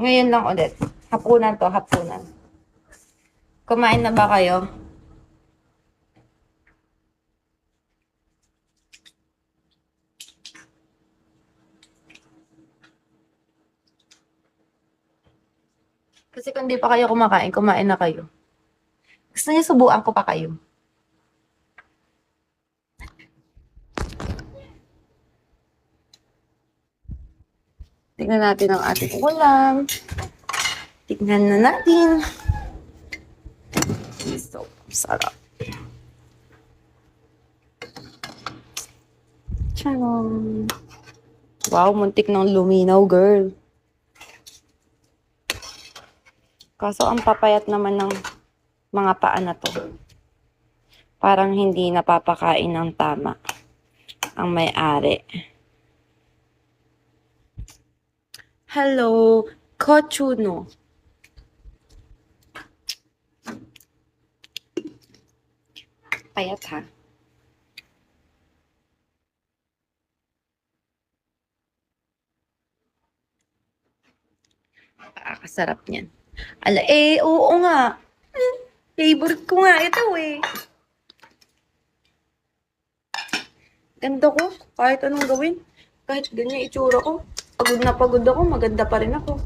Ngayon lang ulit. Hapunan to, hapunan. Kumain na ba kayo? Kasi kung di pa kayo kumakain, kumain na kayo. Gusto niyo subuan ko pa kayo? Tignan natin ang ating ulam. Tignan na natin. So, sarap. Charon. Wow, muntik ng luminaw, girl. Kaso ang papayat naman ng mga paa na to. Parang hindi napapakain ng tama ang may-ari. Hello, Kochuno. Payat ha. Pakakasarap niyan. Ala, oo nga. Favorite ko nga ito eh. Ganda ko. Kahit anong gawin. Kahit ganyan itsura ko. Pagod na pagod ako, maganda pa rin ako.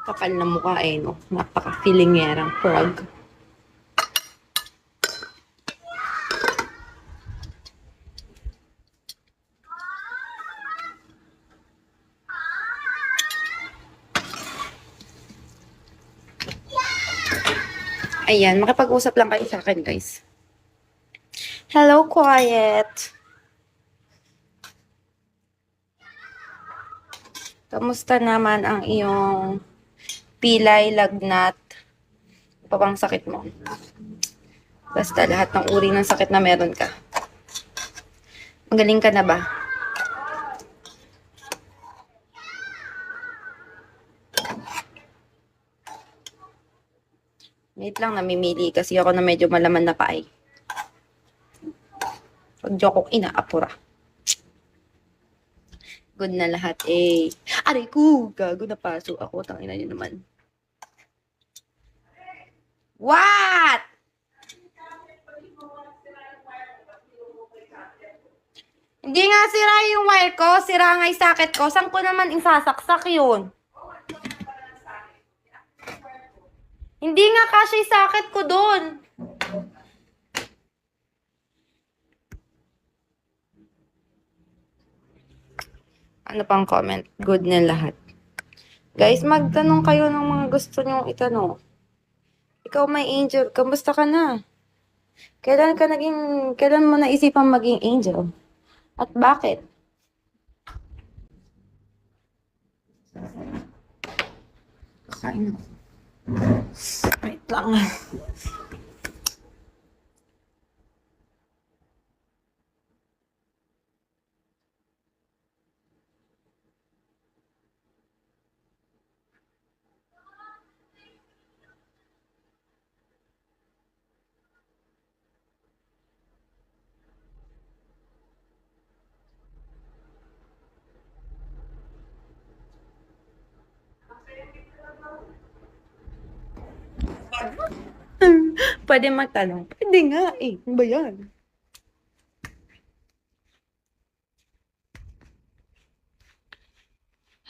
Kapal na mukha eh, no? Napaka-feelingerang frog. Ayan, makipag-usap lang kayo sa akin, guys. Hello, quiet. Kamusta naman ang iyong pilay, lagnat, pa bang sakit mo? Basta lahat ng uri ng sakit na meron ka. Magaling ka na ba? Wait lang, namimili kasi ako na medyo malaman na paay. Pag joke kong inaapura. Good na lahat eh. Aray ko, gago na paso ako. Tangina niyo naman. What? Hindi nga sira yung wire ko. Sira nga yung socket ko. Saan ko naman isasaksak yun? Hindi nga kasi socket ko doon. Ano pang comment? Good na lahat. Guys, magtanong kayo ng mga gusto nyong itanong. Ikaw may angel, kamusta ka na? Kailan mo naisipang maging angel? At bakit? Kakain mo. Wait lang. Pwede magtanong. Pwede nga eh. Ano ba yan?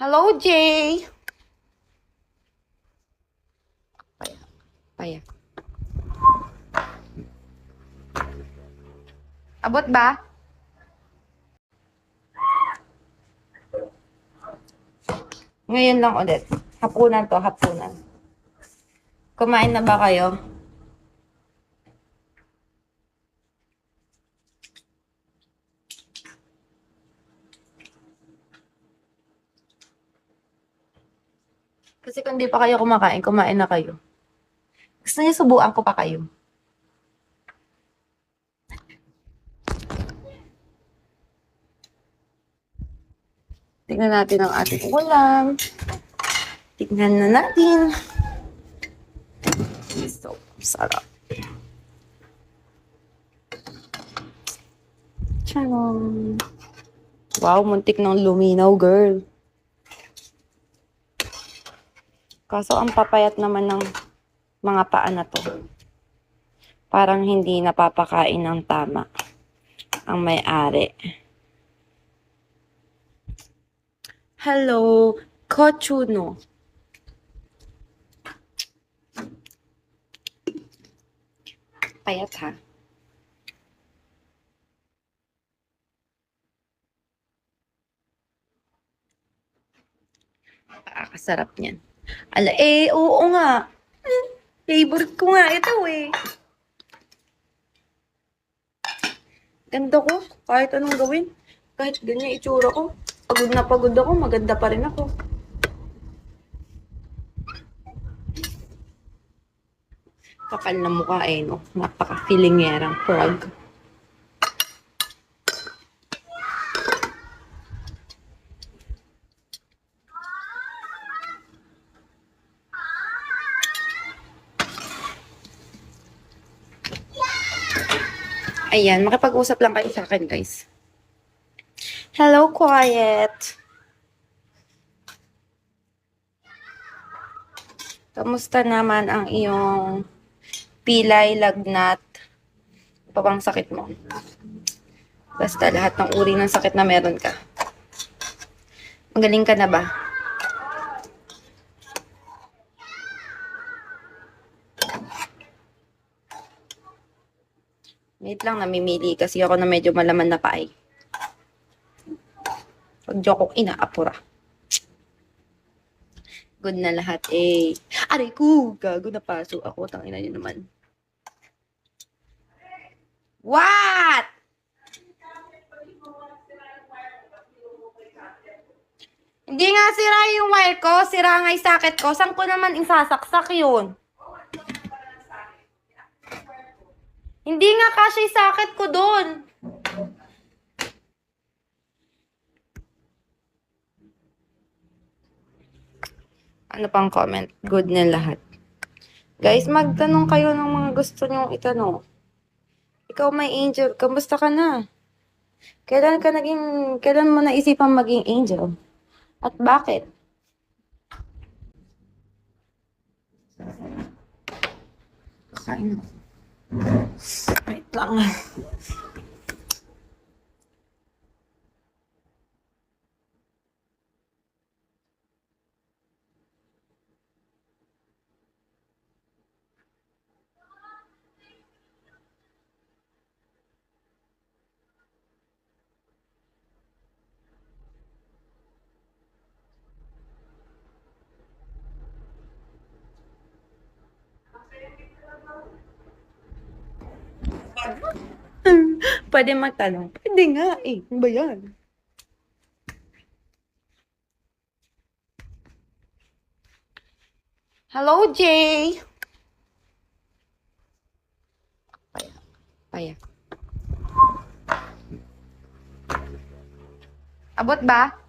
Hello, Jay! Paya. Paya. Abot ba? Ngayon lang ulit. Hapunan to, hapunan. Kumain na ba kayo? Kasi kung di pa kayo kumakain, kumain na kayo. Gusto niyo subuan ko pa kayo? Tignan natin ang ating ulam. Tignan na natin. So, sarap. Charon. Wow, muntik ng luminaw, girl. Kaso ang papayat naman ng mga paa na to. Parang hindi napapakain ng tama ang may-ari. Hello, Kochuno. Payat ha. Pakakasarap niyan. Ala, oo nga. Favorite ko nga ito eh. Ganda ko. Kahit anong gawin. Kahit ganyan itsura ko. Pagod na pagod ako, maganda pa rin ako. Kapal na mukha eh, no? Napaka-feelingerang frog. Ayan, makipag-usap lang kayo sa akin, guys. Hello, Quiet. Kamusta naman ang iyong pilay, lagnat? Ano pa bang sakit mo? Basta lahat ng uri ng sakit na meron ka. Magaling ka na ba? Wait lang, namimili kasi ako na medyo malaman na paay. Pag joke inaapura. Good na lahat eh. Aray ko, gago na paso ako. Tangina niyo naman. What? Hindi nga sira yung wire ko. Sira nga yung socket ko. Saan ko naman isasaksak yun? Hindi nga kasi yung socket ko doon. Ano pang comment? Good na lahat. Guys, magtanong kayo ng mga gusto nyong itanong. Ikaw, my angel, kamusta ka na? Kailan mo naisipang maging angel? At bakit? Kakain. Wait lang. Pwede magtanong. Pwede nga eh. Ano ba yan? Hello, Jay! Paya. Abot ba?